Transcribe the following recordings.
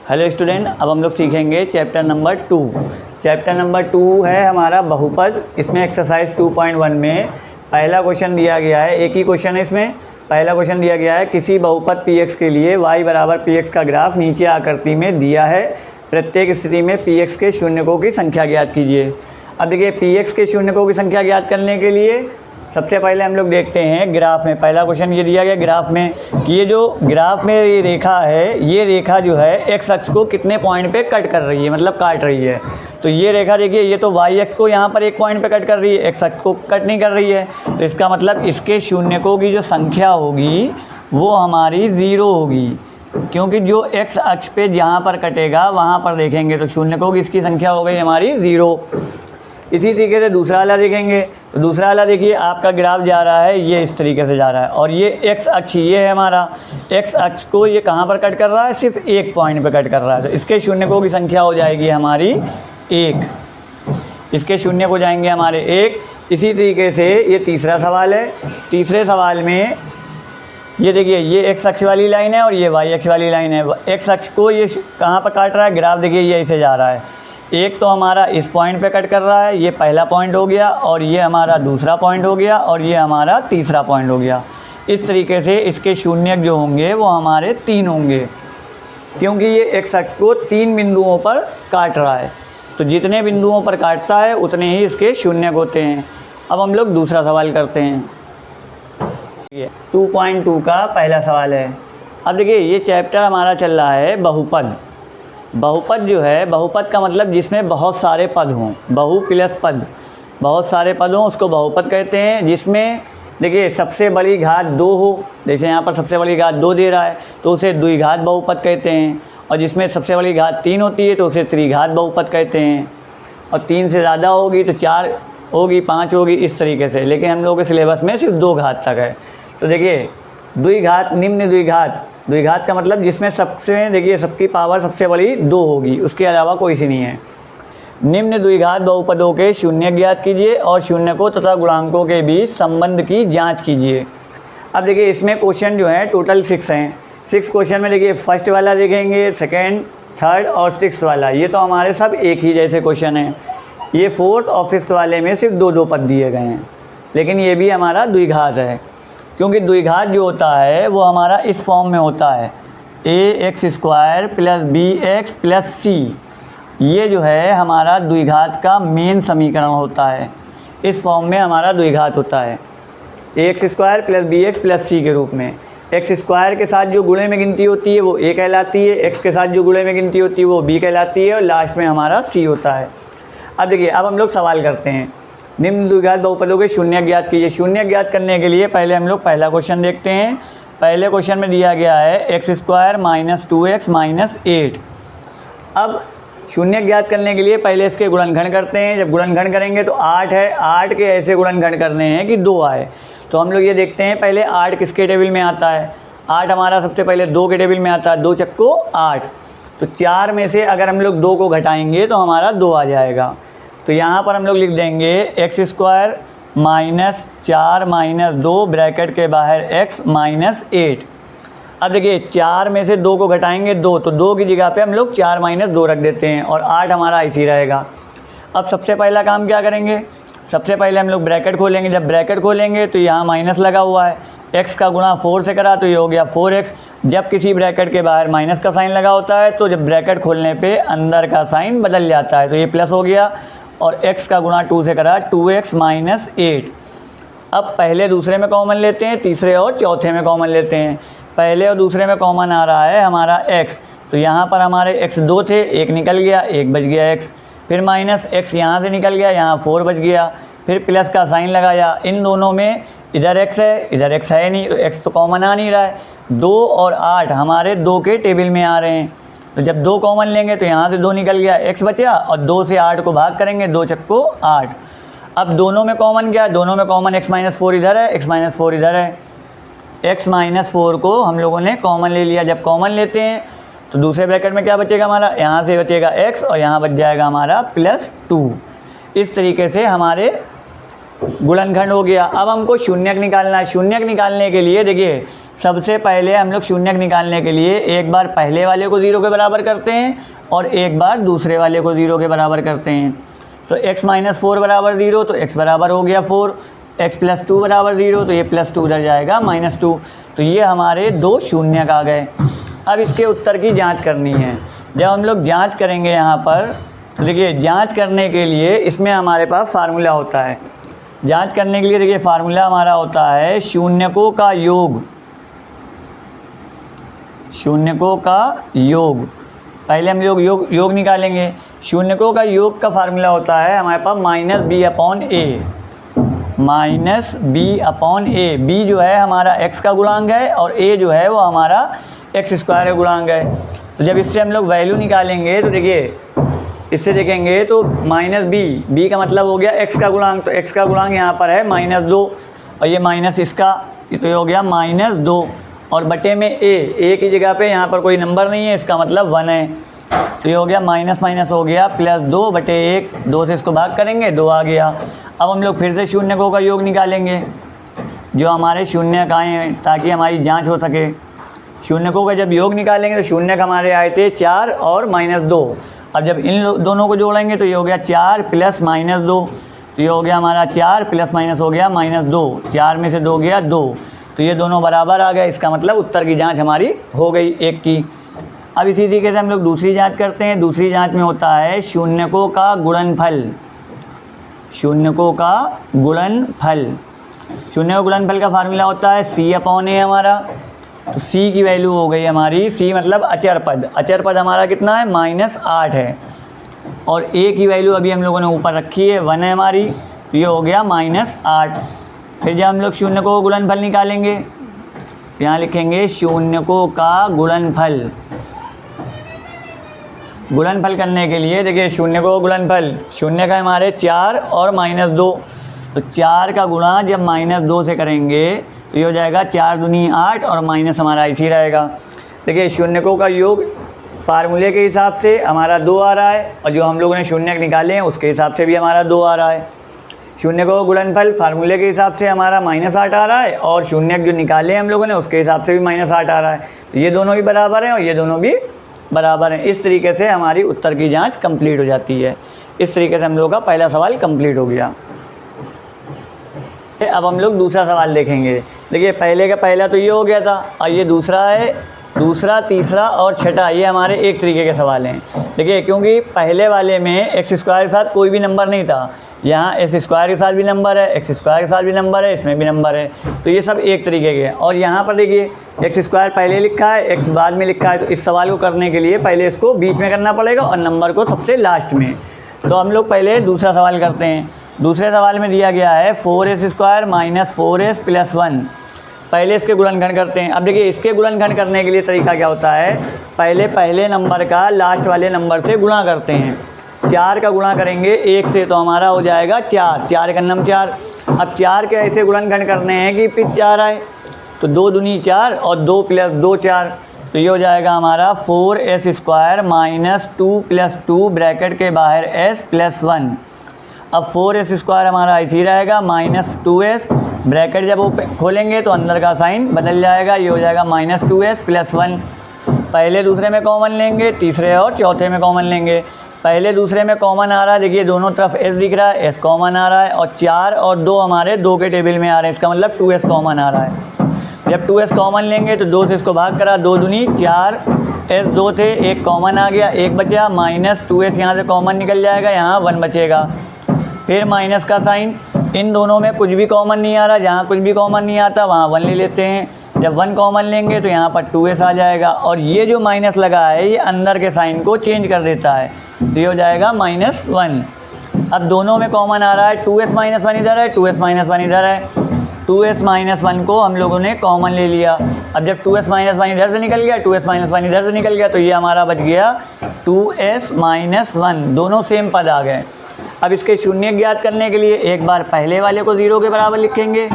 Hello student, अब हम लोग सीखेंगे चैप्टर नंबर 2। चैप्टर नंबर 2 है हमारा बहुपद। इसमें एक्सरसाइज 2.1 में पहला क्वेश्चन दिया गया है। एक ही क्वेश्चन है इसमें। पहला क्वेश्चन दिया गया है, किसी बहुपद px के लिए y बराबर px का ग्राफ नीचे आकृति में दिया है। प्रत्येक स्थिति में px के शून्यकों की संख्या ज्ञात कीजिए। अब देखिए, px के शून्यकों की संख्या ज्ञात करने के लिए सबसे पहले हम लोग देखते हैं ग्राफ में। पहला क्वेश्चन ये दिया गया ग्राफ में कि ये जो ग्राफ में ये रेखा है, ये रेखा जो है एक्स अक्ष को कितने पॉइंट पे कट कर रही है, मतलब काट रही है। तो ये रेखा देखिए, ये तो वाई अक्ष को यहाँ पर एक पॉइंट पे कट कर रही है, एक्स अक्ष को कट नहीं कर रही है। तो इसका मतलब इसके शून्यकों की जो संख्या होगी वो हमारी 0 होगी, क्योंकि जो एक्स अक्ष पे जहाँ पर कटेगा वहाँ पर देखेंगे तो शून्यकों की इसकी संख्या हो गई हमारी 0। इसी तरीके से दूसरा वाला देखेंगे तो दूसरा वाला देखिए, आपका ग्राफ जा रहा है ये इस तरीके से जा रहा है, और ये एक्स अक्ष ये है हमारा। एक्स अक्ष को ये कहाँ पर कट कर रहा है, सिर्फ एक पॉइंट पे कट कर रहा है। तो इसके शून्यकों की संख्या हो जाएगी हमारी 1। इसके शून्य हो जाएंगे हमारे 1। इसी तरीके से ये तीसरा सवाल है। तीसरे सवाल में ये देखिए, ये एक्स अक्ष वाली लाइन है और ये वाई अक्ष वाली लाइन है। एक्स अक्ष को ये कहाँ पर काट रहा है, ग्राफ देखिए ये ऐसे जा रहा है। एक तो हमारा इस पॉइंट पे कट कर रहा है, ये पहला पॉइंट हो गया, और ये हमारा दूसरा पॉइंट हो गया, और ये हमारा तीसरा पॉइंट हो गया। इस तरीके से इसके शून्यक जो होंगे वो हमारे 3 होंगे, क्योंकि ये एक्स अक्ष को 3 बिंदुओं पर काट रहा है। तो जितने बिंदुओं पर काटता है उतने ही इसके शून्यक होते हैं। अब हम लोग दूसरा सवाल करते हैं। ये 2.2 का पहला सवाल है। अब देखिए, ये चैप्टर हमारा चल रहा है बहुपद। बहुपद जो है, बहुपद का मतलब जिसमें बहुत सारे पद हों, बहु प्लस पद, बहुत सारे पद हों उसको बहुपद कहते हैं। जिसमें देखिए सबसे बड़ी घात 2 हो, जैसे यहाँ पर सबसे बड़ी घात 2 दे रहा है तो उसे द्विघात बहुपद कहते हैं। और जिसमें सबसे बड़ी घात 3 होती है तो उसे त्रिघात बहुपद कहते हैं। और 3 से ज़्यादा होगी तो 4 होगी, 5 होगी, इस तरीके से। लेकिन हम लोगों के सिलेबस में सिर्फ 2 घात तक है। तो देखिए, द्विघात, निम्न द्विघात, द्विघात का मतलब जिसमें सबसे देखिए सबकी पावर सबसे बड़ी 2 होगी, उसके अलावा कोई सी नहीं है। निम्न द्विघात बहुपदों के शून्य ज्ञात कीजिए और शून्यकों तथा गुणांकों के बीच संबंध की जांच कीजिए। अब देखिए, इसमें क्वेश्चन जो है टोटल 6 हैं। 6 क्वेश्चन में देखिए, फर्स्ट वाला देखेंगे, सेकेंड, थर्ड और 6th वाला, ये तो हमारे सब एक ही जैसे क्वेश्चन हैं। ये 4th और 5th वाले में सिर्फ 2-2 पद दिए गए हैं, लेकिन ये भी हमारा द्विघात है, क्योंकि द्विघात जो होता है वो हमारा इस फॉर्म में होता है, ax² + bx + c। ये जो है हमारा द्विघात का मेन समीकरण होता है। इस फॉर्म में हमारा द्विघात होता है ax² + bx + c के रूप में। x² के साथ जो गुणे में गिनती होती है वो a कहलाती है, x के साथ जो गुणे में गिनती होती है वो b कहलाती है, और लास्ट में हमारा c होता है। अब देखिए, अब हम लोग सवाल करते हैं। निम्न द्विघात बहुपदों के शून्य ज्ञात कीजिए। शून्य ज्ञात करने के लिए पहले हम लोग पहला क्वेश्चन देखते हैं। पहले क्वेश्चन में दिया गया है x² - 2x - 8। अब शून्य ज्ञात करने के लिए पहले इसके गुणनखंड करते हैं। जब गुणनखंड करेंगे तो 8 है, 8 के ऐसे गुणनखंड करने हैं कि 2 आए। तो हम लोग ये देखते हैं पहले 8 किसके टेबल में आता है। 8 हमारा सबसे पहले 2 के टेबल में आता है, 2 चक्को 8। तो 4 में से अगर हम लोग 2 को घटाएंगे तो हमारा 2 आ जाएगा। तो यहाँ पर हम लोग लिख देंगे x² - 4 - 2 ब्रैकेट के बाहर x - 8। अब देखिए, 4 में से 2 को घटाएंगे 2, तो 2 की जगह पे हम लोग 4 - 2 रख देते हैं, और 8 हमारा ऐसे ही रहेगा। अब सबसे पहला काम क्या करेंगे, सबसे पहले हम लोग ब्रैकेट खोलेंगे। जब ब्रैकेट खोलेंगे तो यहाँ माइनस लगा हुआ है, x का गुणा 4 से करा तो ये हो गया 4x। जब किसी ब्रैकेट के बाहर माइनस का साइन लगा होता है तो जब ब्रैकेट खोलने पे अंदर का साइन बदल जाता है, तो ये प्लस हो गया। और x का गुणा 2 से करा 2x - 8। अब पहले दूसरे में कॉमन लेते हैं, तीसरे और चौथे में कॉमन लेते हैं। पहले और दूसरे में कॉमन आ रहा है हमारा x, तो यहाँ पर हमारे x 2 थे, 1 निकल गया, 1 बच गया x। फिर माइनस x यहाँ से निकल गया, यहाँ 4 बच गया। फिर प्लस का साइन लगाया। इन दोनों में इधर x है, इधर x है नहीं, तो x तो कॉमन आ नहीं रहा है। 2 और 8 हमारे 2 के टेबल में आ रहे हैं, तो जब 2 कॉमन लेंगे तो यहाँ से 2 निकल गया, x बचा, और 2 से 8 को भाग करेंगे, 2 चक्को 8। अब दोनों में कॉमन क्या है, दोनों में कॉमन x - 4 इधर है, x - 4 इधर है। x - 4 को हम लोगों ने कॉमन ले लिया। जब कॉमन लेते हैं तो दूसरे ब्रैकेट में क्या बचेगा हमारा, यहाँ से बचेगा x और यहाँ बच जाएगा हमारा +2। इस तरीके से हमारे गुणनखंड हो गया। अब हमको शून्यक निकालना है। शून्यक निकालने के लिए देखिए सबसे पहले हम लोग शून्यक निकालने के लिए एक बार पहले वाले को 0 के बराबर करते हैं और एक बार दूसरे वाले को 0 के बराबर करते हैं। तो x - 4 बराबर 0, तो x बराबर हो गया 4, x + 2 बराबर 0, तो ये +2 उधर जाएगा -2। तो ये हमारे दो शून्यक आ गए। अब इसके उत्तर की जांच करनी है। जब हम लोग जांच करेंगे यहाँ पर, तो देखिए जांच करने के लिए इसमें हमारे पास फार्मूला होता है। जांच करने के लिए देखिए फार्मूला हमारा होता है शून्यकों का योग। शून्यकों का योग, पहले हम लोग योग निकालेंगे। शून्यकों का योग का फार्मूला होता है हमारे पास -b/a, -b/a। b जो है हमारा x का गुणांक है और a जो है वो हमारा x² का गुणांक है। तो जब इससे हम लोग वैल्यू निकालेंगे तो देखिए इससे देखेंगे तो -b का मतलब हो गया x का गुणांक, तो x का गुणांक यहाँ पर है -2 और ये माइनस इसका, तो ये हो गया -2 और बटे में a की जगह पे यहाँ पर कोई नंबर नहीं है, इसका मतलब 1 है। तो ये हो गया माइनस माइनस हो गया +2 बटे 1, 2 से इसको भाग करेंगे 2 आ गया। अब हम लोग फिर से शून्यकों का योग निकालेंगे जो हमारे शून्यक आए हैं ताकि हमारी जांच हो सके। शून्यकों का जब योग निकालेंगे तो शून्यक हमारे आए थे 4 और -2। अब जब इन दोनों को जोड़ेंगे तो ये हो गया 4 + -2, तो ये हो गया हमारा 4 ± हो गया -2, 4 में से 2 गया 2, तो ये दोनों बराबर आ गए। इसका मतलब उत्तर की जांच हमारी हो गई 1 की। अब इसी तरीके से हम लोग दूसरी जांच करते हैं। दूसरी जांच में होता है शून्यकों का गुणनफल। शून्यकों का गुणनफल, शून्यकों गुणनफल का फार्मूला होता है c/a हमारा। तो c की वैल्यू हो गई हमारी, c मतलब अचर पद। अचर पद हमारा कितना है -8 है और a की वैल्यू अभी हम लोगों ने ऊपर रखी है 1 है हमारी, तो ये हो गया -8। फिर जब हम लोग शून्यकों का गुणनफल निकालेंगे, यहाँ लिखेंगे शून्यकों का गुणनफल। गुणनफल करने के लिए देखिए शून्यकों का गुणनफल, शून्य का हमारे 4 और -2, तो 4 का गुणा जब -2 से करेंगे तो ये हो जाएगा 4 दूनी 8 और माइनस हमारा इसी रहेगा। देखिए शून्यकों का योग फार्मूले के हिसाब से हमारा 2 आ रहा है और जो हम लोगों ने शून्यक निकाले हैं उसके हिसाब से भी हमारा 2 आ रहा है। शून्यकों का गुणनफल फार्मूले के हिसाब से हमारा -8 आ रहा है और शून्यक जो निकाले हैं हम लोगों ने उसके हिसाब से भी -8 आ रहा है। तो ये दोनों भी बराबर हैं और ये दोनों भी बराबर हैं। इस तरीके से हमारी उत्तर की जांच कंप्लीट हो जाती है। इस तरीके से हम लोग का पहला सवाल कंप्लीट हो गया। अब हम लोग दूसरा सवाल देखेंगे। देखिए पहले का पहला तो ये हो गया था और ये दूसरा है, दूसरा, तीसरा और छठा ये हमारे एक तरीके के सवाल हैं। देखिए क्योंकि पहले वाले में x² के साथ कोई भी नंबर नहीं था, यहाँ s² के साथ भी नंबर है, x² के साथ भी नंबर है, इसमें भी नंबर है, तो ये सब एक तरीके के हैं। और यहाँ पर देखिए x² पहले लिखा है, x बाद में लिखा है, तो इस सवाल को करने के लिए पहले इसको बीच में करना पड़ेगा और नंबर को सबसे लास्ट में। तो हम लोग पहले दूसरा सवाल करते हैं। दूसरे सवाल में दिया गया है 4s² - 4s + 1। पहले इसके गुणनखंड करते हैं। अब देखिए इसके गुणनखंड करने के लिए तरीका क्या होता है, पहले नंबर का लास्ट वाले नंबर से गुणा करते हैं। 4 का गुणा करेंगे 1 से तो हमारा हो जाएगा 4, 4 का नम 4। अब 4 के ऐसे गुणनखंड करने हैं कि फिर 4 आए, तो 2 दूनी 4 और 2 + 2 4, तो ये हो जाएगा हमारा 4s² - 2 + 2 ब्रैकेट के बाहर s + 1। अब 4s² हमारा इसी रहेगा -2s, ब्रैकेट जब वो खोलेंगे तो अंदर का साइन बदल जाएगा, ये हो जाएगा -2s + 1। पहले दूसरे में कॉमन लेंगे, तीसरे और चौथे में कॉमन लेंगे। पहले दूसरे में कॉमन आ रहा है, देखिए दोनों तरफ s दिख रहा है, s कॉमन आ रहा है और 4 और 2 हमारे 2 के टेबल में आ रहे हैं, इसका मतलब 2s कॉमन आ रहा है। जब 2s कॉमन लेंगे तो 2 से इसको भाग करा, 2 दूनी 4, s 2 थे, 1 कॉमन आ गया, 1 बचा, -2s यहाँ से कॉमन निकल जाएगा, यहाँ 1 बचेगा। फिर माइनस का साइन, इन दोनों में कुछ भी कॉमन नहीं आ रहा, जहाँ कुछ भी कॉमन नहीं आता वहाँ 1 ले लेते हैं। जब 1 कॉमन लेंगे तो यहाँ पर 2s आ जाएगा और ये जो माइनस लगा है ये अंदर के साइन को चेंज कर देता है, तो ये हो जाएगा -1। अब दोनों में कॉमन आ रहा है, 2s - 1 इधर है, 2s - 1 इधर है, 2s - 1 को हम लोगों ने कॉमन ले लिया। अब जब 2s - 1 इधर से निकल गया, 2s - 1 इधर से निकल गया, तो ये हमारा बच गया 2s - 1, दोनों सेम पद आ गए। अब इसके शून्य ज्ञात करने के लिए एक बार पहले वाले को 0 के बराबर लिखेंगे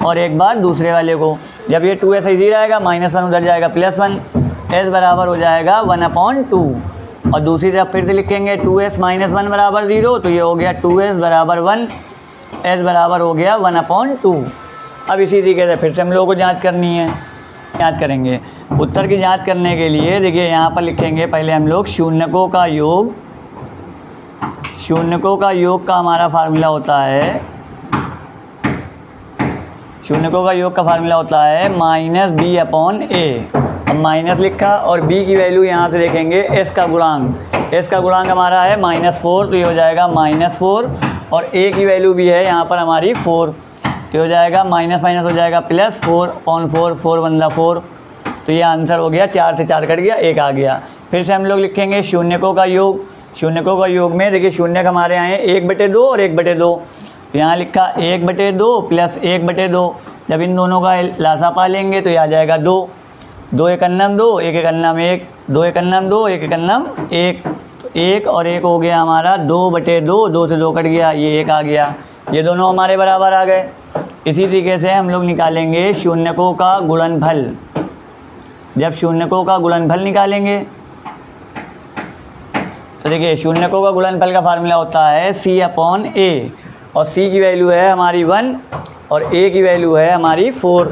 और एक बार दूसरे वाले को। जब ये 2s इसी रहेगा, -1 उधर जाएगा +1, s बराबर हो जाएगा 1/2 और दूसरी तरफ फिर से लिखेंगे 2s - 1 बराबर 0, तो ये हो गया 2s बराबर 1 एस बराबर हो गया 1/2। अब इसी तरीके से फिर से हम लोगों को जांच करनी है, जांच करेंगे। उत्तर की जांच करने के लिए देखिए यहाँ पर लिखेंगे पहले हम लोग शून्यकों का योग। शून्यकों का योग का हमारा फार्मूला होता है, शून्यकों का योग का फार्मूला होता है -b/a। अब माइनस लिखा और b की वैल्यू यहाँ से देखेंगे s का गुणांक, s का गुणांक हमारा है -4, तो ये हो जाएगा -4 और a की वैल्यू भी है यहाँ पर हमारी 4, तो हो जाएगा माइनस माइनस हो जाएगा +4/4, 4 1 4, तो ये आंसर हो गया, 4 से 4 कट गया, 1 आ गया। फिर से हम लोग लिखेंगे शून्यकों का योग। शून्यकों का योग में देखिए शून्यक हमारे आए 1/2 और 1/2, यहाँ लिखा 1/2 + 1/2। जब इन दोनों का लासापा लेंगे तो ये आ जाएगा 2, 2 × 2, 1 × 1, 2 × 2, 1 × 1, तो 1 और 1 हो गया हमारा 2/2, 2 से 2 कट गया, ये 1 आ गया। ये दोनों हमारे बराबर आ गए। इसी तरीके से हम लोग निकालेंगे शून्यकों का गुणनफल। जब शून्यकों का गुणनफल निकालेंगे तो देखिए शून्यकों का गुणनफल का फार्मूला होता है c/a, और c की वैल्यू है हमारी 1 और a की वैल्यू है हमारी 4,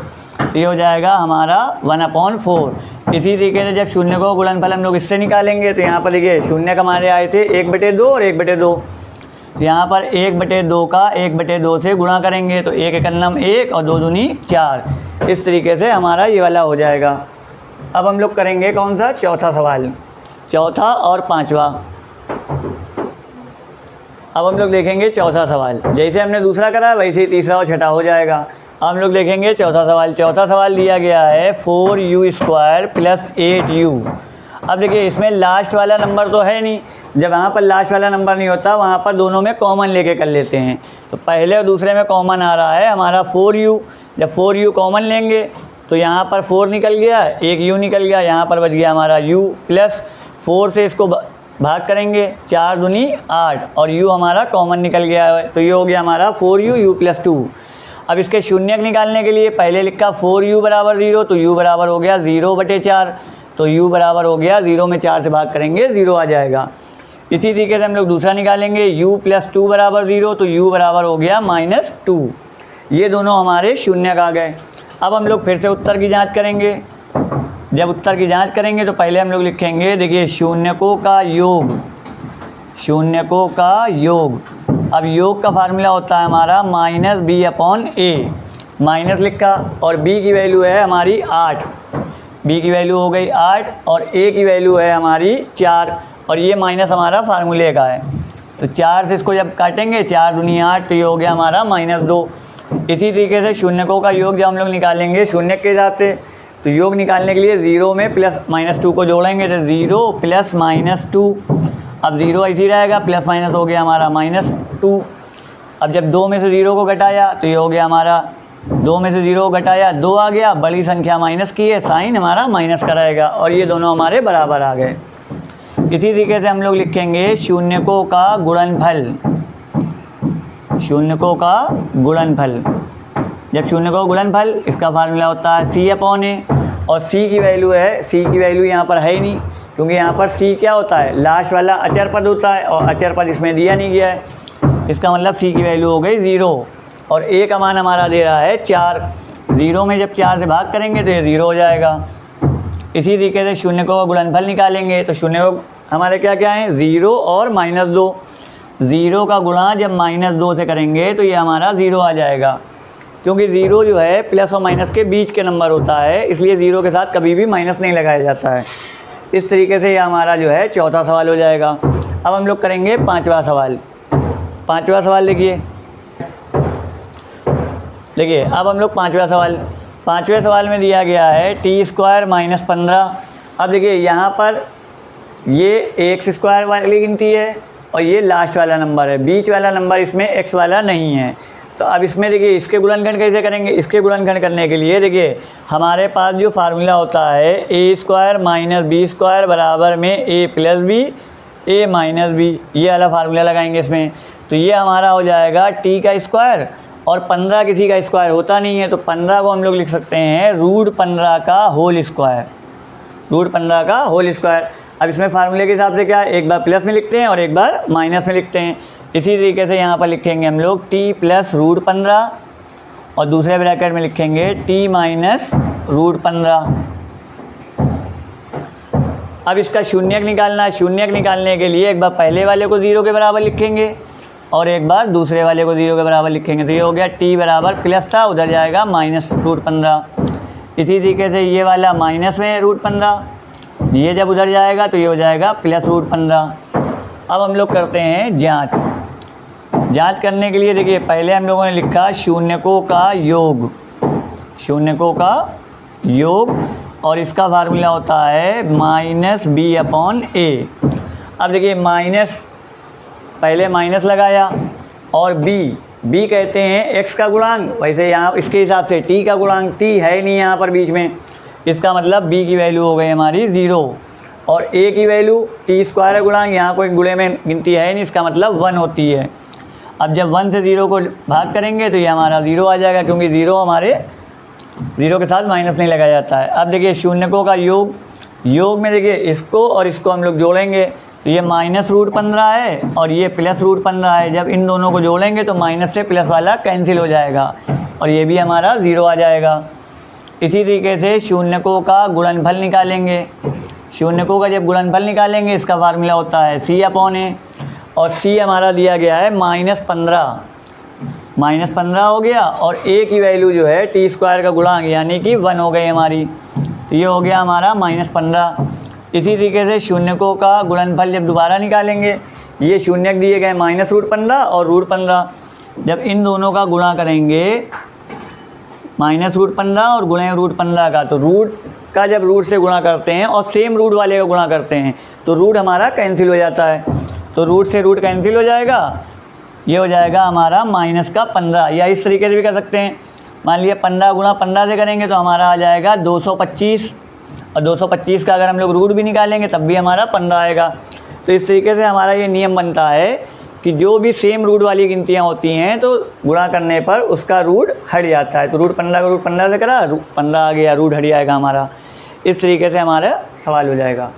ये हो जाएगा हमारा 1/4। इसी तरीके से जब शून्यकों का गुणनफल हम लोग इससे निकालेंगे तो यहाँ पर देखिए शून्यक हमारे आए थे 1/2 और 1/2, तो यहाँ पर 1/2 का 1/2 से गुणा करेंगे तो 1 × 1 और 2 दूनी 4, इस तरीके से हमारा ये वाला हो जाएगा। अब हम लोग करेंगे कौन सा, चौथा सवाल, चौथा और पांचवा। अब हम लोग देखेंगे चौथा सवाल, जैसे हमने दूसरा करा वैसे ही तीसरा और छठा हो जाएगा। अब हम लोग देखेंगे चौथा सवाल। चौथा सवाल दिया गया है 4u² + 8u। अब देखिए इसमें लास्ट वाला नंबर तो है नहीं, जब यहाँ पर लास्ट वाला नंबर नहीं होता वहाँ पर दोनों में कॉमन लेके कर लेते हैं। तो पहले और दूसरे में कॉमन आ रहा है हमारा 4u, जब 4u कॉमन लेंगे तो यहाँ पर 4 निकल गया, एक u निकल गया, यहाँ पर बच गया हमारा u, प्लस 4 से इसको भाग करेंगे, 4 दूनी 8 और u हमारा कॉमन निकल गया है, तो ये हो गया हमारा 4u, u + 2। अब इसके शून्यक निकालने के लिए पहले लिखा 4u = 0, तो u बराबर हो गया 0/4, तो u बराबर हो गया 0 में 4 से भाग करेंगे 0 आ जाएगा। इसी तरीके से हम लोग दूसरा निकालेंगे u + 2 = 0, तो u बराबर हो गया -2। ये दोनों हमारे शून्यक आ गए। अब हम लोग फिर से उत्तर की जांच करेंगे। जब उत्तर की जांच करेंगे तो पहले हम लोग लिखेंगे देखिए शून्यकों का योग, शून्यकों का योग। अब योग का फार्मूला होता है हमारा -b/a, माइनस लिखा और b की वैल्यू है हमारी 8, b की वैल्यू हो गई 8 और a की वैल्यू है हमारी 4, और ये माइनस हमारा फार्मूले का है, तो 4 से इसको जब काटेंगे 4 दूनी 8, तो ये हो गया हमारा -2। इसी तरीके से शून्यकों का योग जब हम लोग निकालेंगे शून्यक के हिसाब से, तो योग निकालने के लिए 0 में +-2 को जोड़ेंगे तो 0 + -2। अब 0 ऐसे ही रहेगा, प्लस माइनस हो गया हमारा -2। अब जब 2 में से 0 को घटाया तो ये हो गया हमारा 2 में से 0 को घटाया 2 आ गया, बड़ी संख्या माइनस की है, साइन हमारा माइनस का रहेगा, और ये दोनों हमारे बराबर आ गए। इसी तरीके से हम लोग लिखेंगे शून्यकों का गुणनफल, शून्यकों का गुणनफल। जब शून्यकों का गुणनफल, इसका फार्मूला होता है c/a, और c की वैल्यू है, c की वैल्यू यहाँ पर है ही नहीं, क्योंकि यहाँ पर c क्या होता है, लास्ट वाला अचर पद होता है, और अचर पद इसमें दिया नहीं गया है। इसका मतलब c की वैल्यू हो गई 0, और a का मान हमारा दे रहा है 4। 0 में जब 4 से भाग करेंगे तो ये 0 हो जाएगा। इसी तरीके से शून्यकों का गुणनफल निकालेंगे तो शून्यकों हमारे क्या क्या हैं, 0 और -2। 0 का गुणा जब -2 से करेंगे तो ये हमारा 0 आ जाएगा, क्योंकि 0 जो है प्लस और माइनस के बीच के नंबर होता है, इसलिए 0 के साथ कभी भी माइनस नहीं लगाया जाता है। इस तरीके से ये हमारा जो है चौथा सवाल हो जाएगा। अब हम लोग करेंगे पांचवा सवाल। पांचवा सवाल देखिए, अब हम लोग पांचवा सवाल, पांचवें सवाल में दिया गया है t² - 15। अब देखिए यहाँ पर ये x² वाली गिनती है और ये लास्ट वाला नंबर है, बीच वाला नंबर इसमें x वाला नहीं है। तो अब इसमें देखिए इसके गुणनखंड कैसे करेंगे, इसके गुणनखंड करने के लिए देखिए हमारे पास जो फार्मूला होता है a² - b² बराबर में a + b a - b, ये वाला फार्मूला लगाएंगे इसमें। तो ये हमारा हो जाएगा t का स्क्वायर, और 15 किसी का स्क्वायर होता नहीं है, तो 15 को हम लोग लिख सकते हैं √15 का होल स्क्वायर, √15 का होल स्क्वायर। अब इसमें फार्मूले के हिसाब से क्या है, एक बार प्लस में लिखते हैं और एक बार माइनस में लिखते हैं। इसी तरीके से यहाँ पर लिखेंगे हम लोग t प्लस रूट 15 और दूसरे ब्रैकेट में लिखेंगे t माइनस रूट 15। अब इसका शून्यक निकालना है। शून्यक निकालने के लिए एक बार पहले वाले को 0 के बराबर लिखेंगे और एक बार दूसरे वाले को 0 के बराबर लिखेंगे। तो ये हो गया t बराबर प्लस था, उधर जाएगा माइनस रूट 15। इसी तरीके से ये वाला माइनस में रूट 15, ये जब उधर जाएगा तो ये हो जाएगा प्लस रूट 15। अब हम लोग करते हैं जांच। जांच करने के लिए देखिए पहले हम लोगों ने लिखा शून्यकों का योग, शून्यकों का योग, और इसका फार्मूला होता है माइनस बी अपॉन ए। अब देखिए माइनस, पहले माइनस लगाया और बी कहते हैं x का गुणांक, वैसे यहाँ इसके हिसाब से t का गुणांक, t है नहीं यहाँ पर बीच में, इसका मतलब b की वैल्यू हो गई हमारी 0 और a की वैल्यू t स्क्वायर गुणांक, यहाँ कोई गुणे में गिनती है नहीं, इसका मतलब 1 होती है। अब जब 1 से 0 को भाग करेंगे तो ये हमारा 0 आ जाएगा, क्योंकि 0 हमारे 0 के साथ माइनस नहीं लगाया जाता है। अब देखिए शून्यकों का योग, योग में देखिए इसको और इसको हम लोग जोड़ेंगे तो ये माइनस रूट 15 है और ये प्लस रूट 15 है। जब इन दोनों को जोड़ेंगे तो माइनस से प्लस वाला कैंसिल हो जाएगा और ये भी हमारा 0 आ जाएगा। इसी तरीके से शून्यकों का गुणनफल निकालेंगे। शून्यकों का जब गुणनफल निकालेंगे इसका फार्मूला होता है c अपॉन ए, और c हमारा दिया गया है -15, -15 हो गया और a की वैल्यू जो है t स्क्वायर का गुणांक यानी कि 1 हो गई हमारी, तो ये हो गया हमारा -15। इसी तरीके से शून्यकों का गुणनफल जब दोबारा निकालेंगे, ये शून्यक दिए गए माइनस रूट 15 और रूट 15, जब इन दोनों का गुणा करेंगे माइनस रूट 15 और गुणे रूट 15 का, तो रूट का जब रूट से गुणा करते हैं और सेम रूट वाले का गुणा करते हैं तो रूट हमारा कैंसिल हो जाता है, तो रूट से रूट कैंसिल हो जाएगा, ये हो जाएगा हमारा माइनस का 15। या इस तरीके से भी कर सकते हैं, मान लिया 15 गुणा 15 से करेंगे तो हमारा आ जाएगा 225 और 225 का अगर हम लोग रूट भी निकालेंगे तब भी हमारा 15 आएगा। तो इस तरीके से हमारा ये नियम बनता है कि जो भी सेम रूट वाली गिनतियाँ होती हैं तो गुणा करने पर उसका रूट हट जाता है। तो रूट 15 का रूट 15 से करा, 15 आ गया, रूट हट जाएगा हमारा। इस तरीके से हमारा सवाल हो जाएगा।